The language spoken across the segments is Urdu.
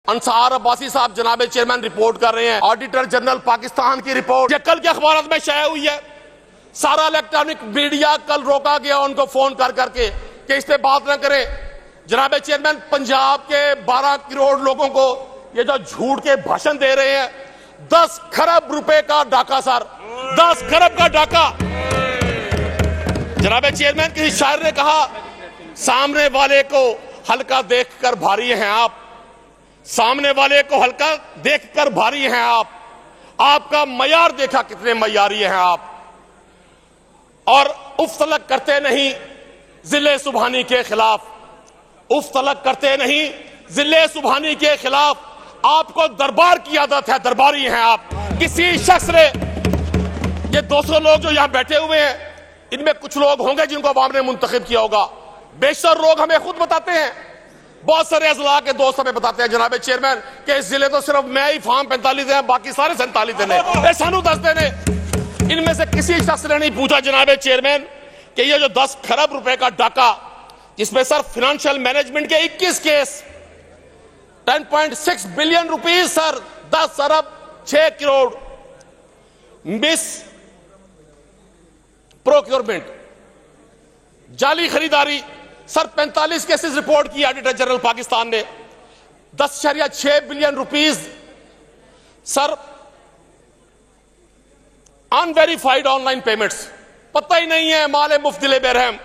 انصار عباسی صاحب جناب چیئرمین رپورٹ کر رہے ہیں آڈیٹر جنرل پاکستان کی رپورٹ یہ کل کے اخبارات میں شائع ہوئی ہے. سارا الیکٹرانک میڈیا کل روکا گیا ان کو فون کر کے کہ اس پہ بات نہ کریں. جناب چیئرمین پنجاب کے 12 کروڑ لوگوں کو یہ جو جھوٹ کے بھاشن دے رہے ہیں 10 کھرب روپے کا ڈاکہ سر 10 کھرب کا ڈاکہ. جناب چیئرمین کسی شاعر نے کہا سامنے والے کو ہلکا دیکھ کر بھاری ہیں آپ, سامنے والے کو ہلکا دیکھ کر بھاری ہیں آپ کا معیار دیکھا کتنے معیاری ہیں آپ, اور اف تلک کرتے نہیں ذل سبحانی کے خلاف, اف تلک کرتے نہیں ذل سبحانی کے خلاف. آپ کو دربار کی عادت ہے, درباری ہیں آپ. کسی شخص نے یہ 200 لوگ جو یہاں بیٹھے ہوئے ہیں ان میں کچھ لوگ ہوں گے جن کو عوام نے منتخب کیا ہوگا, بیشتر لوگ ہمیں خود بتاتے ہیں, بہت سارے اضلاع کے دوست ہمیں بتاتے ہیں جناب چیئرمین کہ اس ضلع تو صرف میں ہی فارم 45 ہیں, باقی سارے 47 ہیں, سانو دستے نے. ان میں سے کسی شخص نے نہیں پوچھا جناب چیئرمین کہ یہ جو 10 کھرب روپے کا ڈاکہ جس میں سر فنانشل مینجمنٹ کے 21 کیس 10.6 بلین روپیز سر 10 ارب 6 کروڑ مس پروکیورمنٹ جعلی خریداری سر 45 کیسز رپورٹ کی آڈیٹر جنرل پاکستان نے. 10.6 billion rupees sir in verified on line payments, پتہ ہی نہیں ہے مال مفت دل برہم,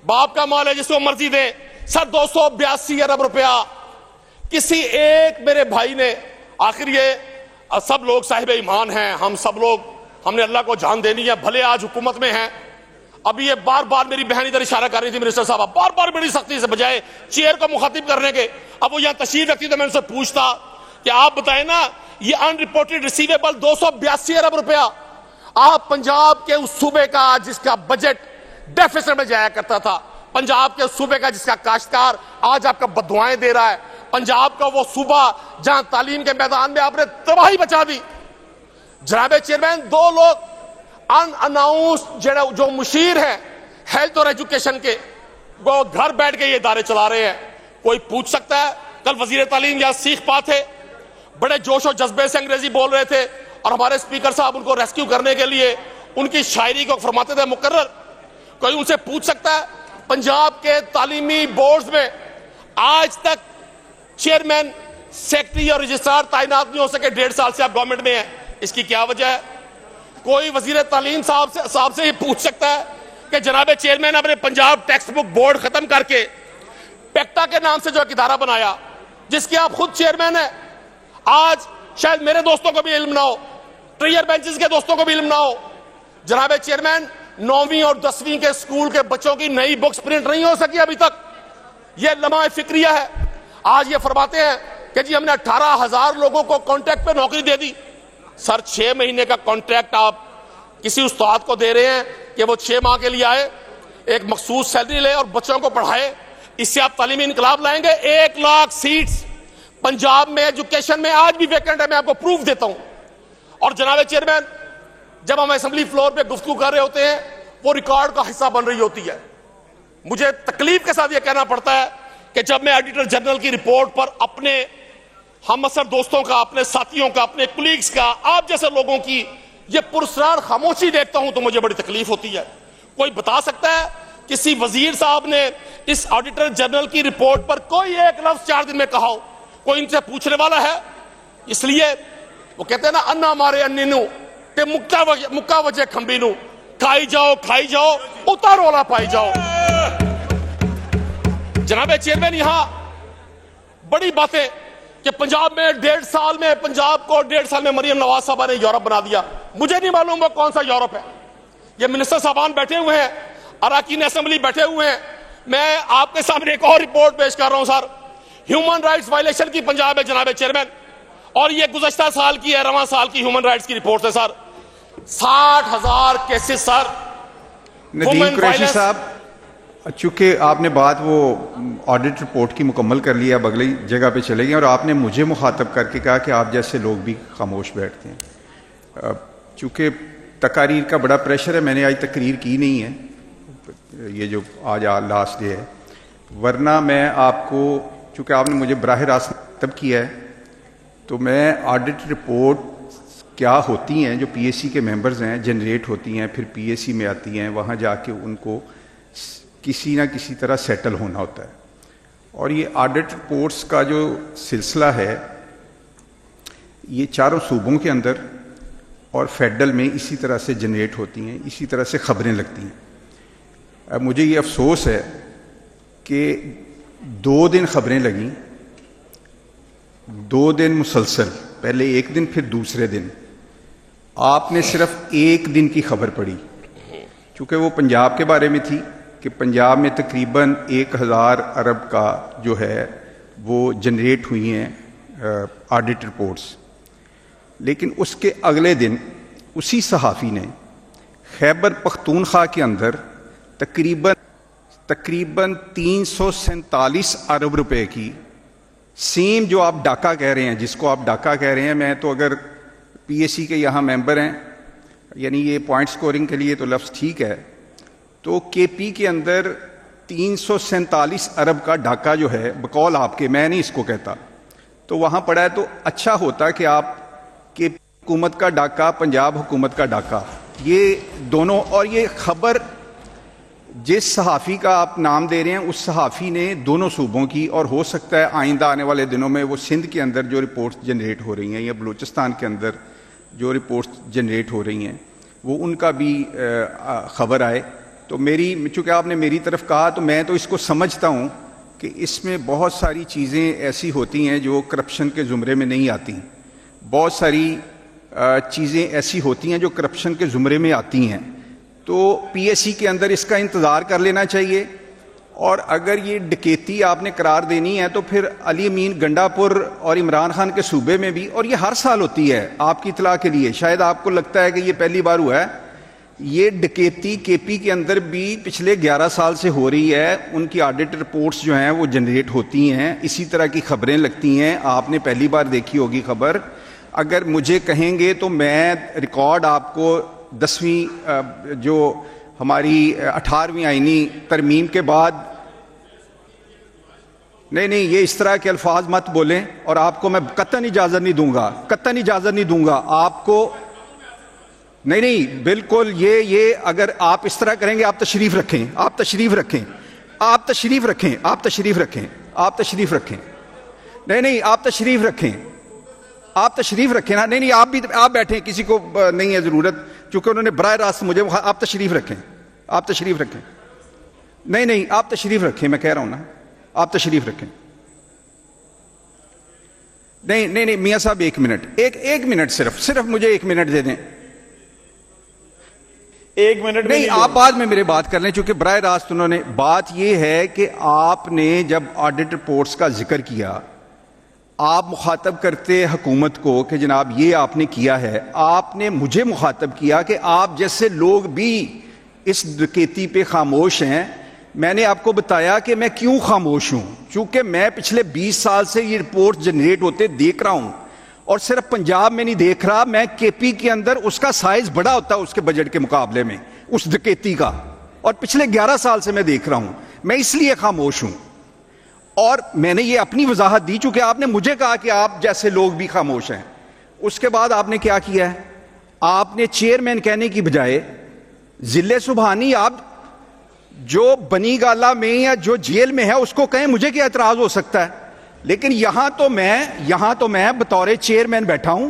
باپ کا مال ہے جس کو مرضی دے. سر 282 ارب روپیہ کسی ایک میرے بھائی نے, آخر یہ سب لوگ صاحب ایمان ہیں, ہم سب لوگ ہم نے اللہ کو جان دینی ہے, بھلے آج حکومت میں ہیں. ابھی یہ بار بار میری بہن ادھر اشارہ کر رہی تھی منسٹر صاحب, بار بار بڑی سختی سے بجائے چیئر کو مخاطب کرنے کے اب وہ یہاں تشریف رکھتی تو میں ان سے پوچھتا کہ آپ بتائیں نا یہ ان رپورٹڈ ریسیویبل 282 ارب روپیہ آپ پنجاب کے اس صوبے کا جس کا بجٹ ڈیفیسٹ میں جایا کرتا تھا, پنجاب کے اس صوبے کا جس کا کاشتکار آج آپ کا بددعائیں دے رہا ہے, پنجاب کا وہ صوبہ جہاں تعلیم کے میدان میں آپ نے تباہی بچا دی. جناب چیئرمین 2 لوگ ان اناؤنس جو مشیر ہیں ہیلتھ اور ایجوکیشن کے وہ گھر بیٹھ کے یہ ادارے چلا رہے ہیں. کوئی پوچھ سکتا ہے کل وزیر تعلیم یا سیکھ پا تھے, بڑے جوش و جذبے سے انگریزی بول رہے تھے اور ہمارے اسپیکر صاحب ان کو ریسکیو کرنے کے لیے ان کی شاعری کو فرماتے تھے مقرر. کوئی ان سے پوچھ سکتا ہے پنجاب کے تعلیمی بورڈز میں آج تک چیئرمین سیکرٹری اور رجسٹرار تعینات نہیں ہو سکے, 1.5 سال سے آپ گورنمنٹ میں ہیں, اس کی کیا وجہ ہے؟ کوئی وزیر تعلیم صاحب سے یہ پوچھ سکتا ہے کہ جناب چیئرمین اپنے پنجاب ٹیکسٹ بک بورڈ ختم کر کے پیکٹا کے نام سے جو ایک ادارہ بنایا جس کے آپ خود چیئرمین ہیں, آج شاید میرے دوستوں کو بھی علم نہ ہو, ٹریئر بینچز کے دوستوں کو بھی علم نہ ہو, جناب چیئرمین 9ویں اور 10ویں کے اسکول کے بچوں کی نئی بکس پرنٹ نہیں ہو سکی ابھی تک. یہ لمحہ فکریہ ہے. آج یہ فرماتے ہیں کہ جی ہم نے 18,000 لوگوں کو کانٹریکٹ پہ نوکری دے دی. سر 6 مہینے کا کانٹریکٹ آپ کسی استاد کو دے رہے ہیں کہ وہ 6 ماہ کے لیے آئے, ایک مخصوص سیلری لے اور بچوں کو پڑھائے, اس سے آپ تعلیمی انقلاب لائیں گے؟ 1 لاکھ سیٹس پنجاب میں ایجوکیشن میں آج بھی ویکنٹ ہے, میں آپ کو پروف دیتا ہوں. اور جناب چیئرمین جب ہم اسمبلی فلور پہ گفتگو کر رہے ہوتے ہیں وہ ریکارڈ کا حصہ بن رہی ہوتی ہے. مجھے تکلیف کے ساتھ یہ کہنا پڑتا ہے کہ جب میں آڈیٹر جنرل کی رپورٹ پر اپنے ہم اثر دوستوں کا, اپنے ساتھیوں کا, اپنے کولیگز کا, آپ جیسے لوگوں کی یہ پرسرار خاموشی دیکھتا ہوں تو مجھے بڑی تکلیف ہوتی ہے. کوئی بتا سکتا ہے کسی وزیر صاحب نے اس آڈیٹر جنرل کی رپورٹ پر کوئی ایک لفظ 4 دن میں کہا ہو؟ کوئی ان سے پوچھنے والا ہے؟ اس لیے وہ کہتے ہیں نا انا مارے انینو تے مکہ وجہ کھمبینو, کھائی جاؤ اتارو والا پائی جاؤ. جناب چیئرمین یہاں بڑی باتیں کہ پنجاب میں 1.5 سال میں پنجاب کو 1.5 سال میں مریم نواز صاحبہ نے یورپ بنا دیا. مجھے نہیں معلوم وہ کون سا یورپ ہے. یہ منسٹر صاحبان بیٹھے ہوئے ہیں, اراکین اسمبلی بیٹھے ہوئے ہیں. میں آپ کے سامنے ایک اور رپورٹ پیش کر رہا ہوں سر, ہیومن رائٹس وائلیشن کی پنجاب ہے جناب چیئرمین, اور یہ گزشتہ سال کی ہے, رواں سال کی ہیومن رائٹس کی رپورٹ ہے سر. 60,000 کیسز سر. ندیم قریشی صاحب, چونکہ آپ نے بات وہ آڈٹ رپورٹ کی مکمل کر لی, اب اگلی جگہ پہ چلے گئے اور آپ نے مجھے مخاطب کر کے کہا کہ آپ جیسے لوگ بھی خاموش بیٹھتے ہیں. چونکہ تقاریر کا بڑا پریشر ہے, میں نے آج تقریر کی نہیں ہے, یہ جو آج لاسٹ ڈے ہے, ورنہ میں آپ کو چونکہ آپ نے مجھے براہ راست مخاطب کیا ہے، تو میں آڈٹ رپورٹ کیا ہوتی ہیں جو پی ایس سی کے ممبرز ہیں جنریٹ ہوتی ہیں، پھر پی ایس سی میں آتی ہیں، وہاں جا کے ان کو کسی نہ کسی طرح سیٹل ہونا ہوتا ہے. اور یہ آڈٹ رپورٹس کا جو سلسلہ ہے یہ چاروں صوبوں کے اندر اور فیڈرل میں اسی طرح سے جنریٹ ہوتی ہیں، اسی طرح سے خبریں لگتی ہیں. اب مجھے یہ افسوس ہے کہ 2 دن خبریں لگیں، 2 دن مسلسل، پہلے 1 دن پھر دوسرے دن آپ نے صرف 1 دن کی خبر پڑھی، چونکہ وہ پنجاب کے بارے میں تھی کہ پنجاب میں تقریباً 1000 ارب کا جو ہے وہ جنریٹ ہوئی ہیں آڈٹ رپورٹس. لیکن اس کے اگلے دن اسی صحافی نے خیبر پختونخوا کے اندر تقریباً 347 ارب روپے کی سیم جو آپ ڈاکا کہہ رہے ہیں، جس کو آپ ڈاکا کہہ رہے ہیں، میں تو اگر پی ایس سی کے یہاں ممبر ہیں، یعنی یہ پوائنٹ سکورنگ کے لیے تو لفظ ٹھیک ہے، تو کے پی کے اندر 347 ارب کا ڈاکا جو ہے بقول آپ کے، میں نہیں اس کو کہتا، تو وہاں پڑا ہے. تو اچھا ہوتا کہ آپ کے حکومت کا ڈاکا، پنجاب حکومت کا ڈاکا، یہ دونوں، اور یہ خبر جس صحافی کا آپ نام دے رہے ہیں اس صحافی نے دونوں صوبوں کی، اور ہو سکتا ہے آئندہ آنے والے دنوں میں وہ سندھ کے اندر جو رپورٹس جنریٹ ہو رہی ہیں یا بلوچستان کے اندر جو رپورٹس جنریٹ ہو رہی ہیں وہ ان کا بھی خبر آئے. تو چونکہ آپ نے میری طرف کہا تو میں تو اس کو سمجھتا ہوں کہ اس میں بہت ساری چیزیں ایسی ہوتی ہیں جو کرپشن کے زمرے میں نہیں آتی، بہت ساری چیزیں ایسی ہوتی ہیں جو کرپشن کے زمرے میں آتی ہیں. تو پی ایس سی کے اندر اس کا انتظار کر لینا چاہیے. اور اگر یہ ڈکیتی آپ نے قرار دینی ہے تو پھر علی امین گنڈا پور اور عمران خان کے صوبے میں بھی، اور یہ ہر سال ہوتی ہے، آپ کی اطلاع کے لیے شاید آپ کو لگتا ہے کہ یہ پہلی بار ہوا ہے، یہ ڈکیتی کے پی کے اندر بھی پچھلے 11 سال سے ہو رہی ہے. ان کی آڈٹ رپورٹس جو ہیں وہ جنریٹ ہوتی ہیں، اسی طرح کی خبریں لگتی ہیں. آپ نے پہلی بار دیکھی ہوگی خبر، اگر مجھے کہیں گے تو میں ریکارڈ آپ کو 10ویں جو ہماری 18ویں آئینی ترمیم کے بعد، نہیں یہ اس طرح کے الفاظ مت بولیں، اور آپ کو میں قطعاً اجازت نہیں دوں گا، قطعاً اجازت نہیں دوں گا آپ کو. نہیں بالکل، یہ اگر آپ اس طرح کریں گے، آپ تشریف رکھیں، آپ تشریف رکھیں، آپ تشریف رکھیں، آپ تشریف رکھیں، آپ تشریف رکھیں، نہیں آپ تشریف رکھیں، آپ تشریف رکھیں نا، نہیں آپ بھی آپ بیٹھیں، کسی کو نہیں ہے ضرورت، چونکہ انہوں نے براہ راست مجھے، آپ تشریف رکھیں، آپ تشریف رکھیں، نہیں آپ تشریف رکھیں، میں کہہ رہا ہوں نا آپ تشریف رکھیں. نہیں میاں صاحب ایک منٹ، صرف مجھے 1 منٹ دے دیں. 1 منٹ نہیں، آپ بعد میں میرے بات کر لیں، چونکہ براہ راست انہوں نے، بات یہ ہے کہ آپ نے جب آڈٹ رپورٹس کا ذکر کیا، آپ مخاطب کرتے حکومت کو کہ جناب یہ آپ نے کیا ہے، آپ نے مجھے مخاطب کیا کہ آپ جیسے لوگ بھی اس ڈکیتی پہ خاموش ہیں. میں نے آپ کو بتایا کہ میں کیوں خاموش ہوں، چونکہ میں پچھلے 20 سال سے یہ رپورٹ جنریٹ ہوتے دیکھ رہا ہوں، اور صرف پنجاب میں نہیں دیکھ رہا، میں کے پی کے اندر اس کا سائز بڑا ہوتا ہے اس کے بجٹ کے مقابلے میں اس ڈکیتی کا، اور پچھلے 11 سال سے میں دیکھ رہا ہوں. میں اس لیے خاموش ہوں، اور میں نے یہ اپنی وضاحت دی چونکہ آپ نے مجھے کہا کہ آپ جیسے لوگ بھی خاموش ہیں. اس کے بعد آپ نے کیا کیا ہے، آپ نے چیئرمین کہنے کی بجائے ضلع سبحانی، آپ جو بنی گالا میں یا جو جیل میں ہے اس کو کہیں، مجھے کیا اعتراض ہو سکتا ہے. لیکن یہاں تو میں بطور چیئرمین بیٹھا ہوں،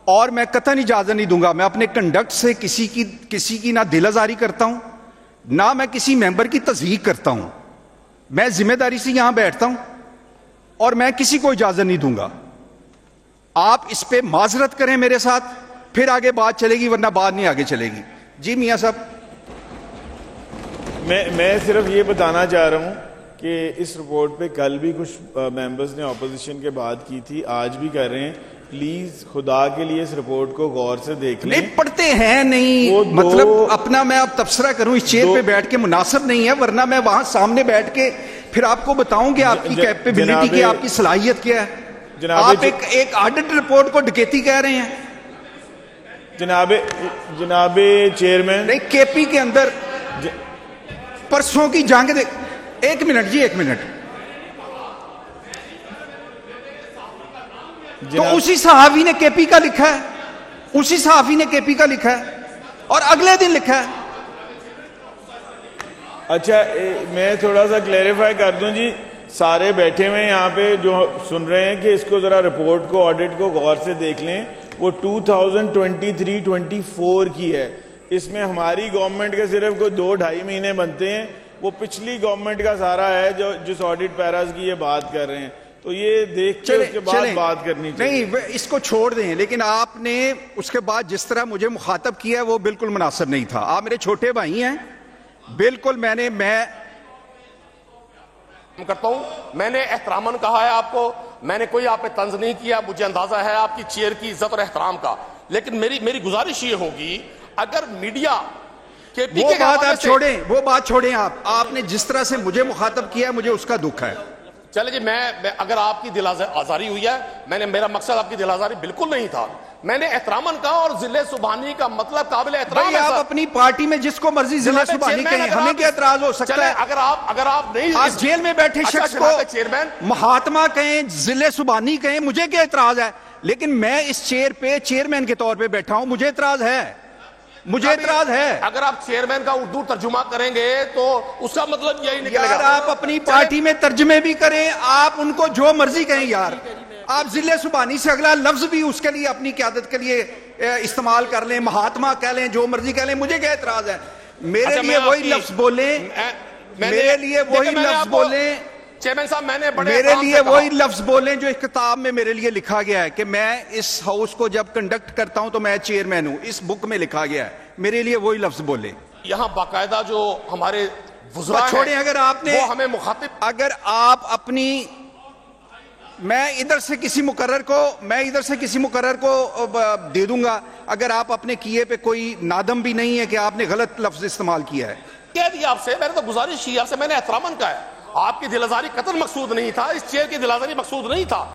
اور میں قطعاً اجازت نہیں دوں گا. میں اپنے کنڈکٹ سے کسی کی نہ دل آزاری کرتا ہوں، نہ میں کسی ممبر کی تصدیق کرتا ہوں. میں ذمہ داری سے یہاں بیٹھتا ہوں، اور میں کسی کو اجازت نہیں دوں گا. آپ اس پہ معذرت کریں میرے ساتھ، پھر آگے بات چلے گی، ورنہ بات نہیں آگے چلے گی. جی میاں صاحب، میں صرف یہ بتانا چاہ رہا ہوں کہ اس رپورٹ پہ کل بھی کچھ ممبرز نے اپوزیشن کے بات کی تھی، آج بھی کر رہے ہیں. پلیز خدا کے لیے اس رپورٹ کو غور سے دیکھ لیں. نہیں پڑھتے ہیں، نہیں مطلب اپنا میں اب تبصرہ کروں اس چیئر پہ بیٹھ کے مناسب نہیں ہے، ورنہ میں وہاں سامنے بیٹھ کے پھر آپ کو بتاؤں کہ آپ کی کیپیبلٹی کی، آپ کی صلاحیت کیا ہے. آپ ایک آڈٹ رپورٹ کو ڈکیتی کہہ رہے ہیں. جناب چیئرمین، نہیں کے پی کے اندر پرسوں کی جنگ ایک منٹ جی، ایک منٹ. تو اسی صحافی نے کے پی کا لکھا ہے, اسی صحافی نے کے پی کا لکھا ہے اور اگلے دن لکھا ہے. اچھا میں تھوڑا سا کلیریفائی کر دوں جی, سارے بیٹھے ہوئے یہاں پہ جو سن رہے ہیں کہ اس کو ذرا رپورٹ کو آڈٹ کو غور سے دیکھ لیں, وہ 2023-24 کی ہے. اس میں ہماری گورنمنٹ کے صرف کوئی 2-2.5 مہینے بنتے ہیں, وہ پچھلی گورنمنٹ کا سارا ہے جو جس آڈٹ پیراز کی یہ بات کر رہے ہیں. تو یہ دیکھ کے اس کے بعد بات کرنی چاہیے. نہیں اس کو چھوڑ دیں, لیکن آپ نے اس کے بعد جس طرح مجھے مخاطب کیا وہ بالکل مناسب نہیں تھا. آپ میرے چھوٹے بھائی ہیں, بالکل میں کرتا ہوں, میں نے احتراماً کہا ہے آپ کو, میں نے کوئی آپ پہ طنز نہیں کیا, مجھے اندازہ ہے آپ کی چیئر کی عزت اور احترام کا. لیکن میری گزارش یہ ہوگی اگر میڈیا وہ بات چھوڑیں آپ نے جس طرح سے مجھے مخاطب کیا ہے مجھے اس کا دکھ ہے. چلے جی, میں اگر آپ کی دل آزاری ہوئی ہے, میرا مقصد آپ کی دل آزاری بالکل نہیں تھا. میں نے احتراماً کہا, اور ضلع سبحانی کا مطلب قابل احترام ہے. آپ اپنی پارٹی میں جس کو مرضی ضلع سبحانی کہیں, ہمیں کیا اعتراض ہو سکتا ہے؟ اگر آپ نہیں, آج جیل میں بیٹھے شخص کو مہاتما کہیں, ضلع سبحانی کہیں, مجھے کیا اعتراض ہے؟ لیکن میں اس چیئر پہ چیئرمین کے طور پہ بیٹھا ہوں, مجھے اعتراض ہے. اگر آپ چیئرمین کا اردو ترجمہ کریں گے تو اس کا مطلب یہی نکلے گا. یار آپ اپنی پارٹی میں ترجمے بھی کریں, آپ ان کو جو مرضی کہیں یار. آپ ضلع سبحانی سے اگلا لفظ بھی اس کے لیے اپنی قیادت کے لیے استعمال کر لیں, مہاتما کہہ لیں, جو مرضی کہہ لیں, مجھے کیا اعتراض ہے؟ میرے لیے وہی لفظ بولیں, میرے لیے وہی لفظ بولیں, چیئرمین صاحب میں نے میرے لیے وہی لفظ بولیں جو اس کتاب میں میرے لیے لکھا گیا ہے کہ میں اس ہاؤس کو جب کنڈکٹ کرتا ہوں تو میں چیئرمین ہوں. اس بک میں لکھا گیا ہے, میرے لیے وہی لفظ بولیں. یہاں باقاعدہ جو ہمارے وزراء چھوڑیں, اگر آپ نے وہ ہمیں مخاطب, اگر آپ اپنی, میں ادھر سے کسی مقرر کو دے دوں گا, اگر آپ اپنے کیے پہ کوئی نادم بھی نہیں ہے کہ آپ نے غلط لفظ استعمال کیا ہے. کہہ دیا آپ سے, میں نے تو گزارش کی آپ سے, میں نے احتراماً کہا ہے. آپ کی دل آزاری قطعاً مقصود نہیں تھا, اس چیئر کی دل آزاری مقصود نہیں تھا.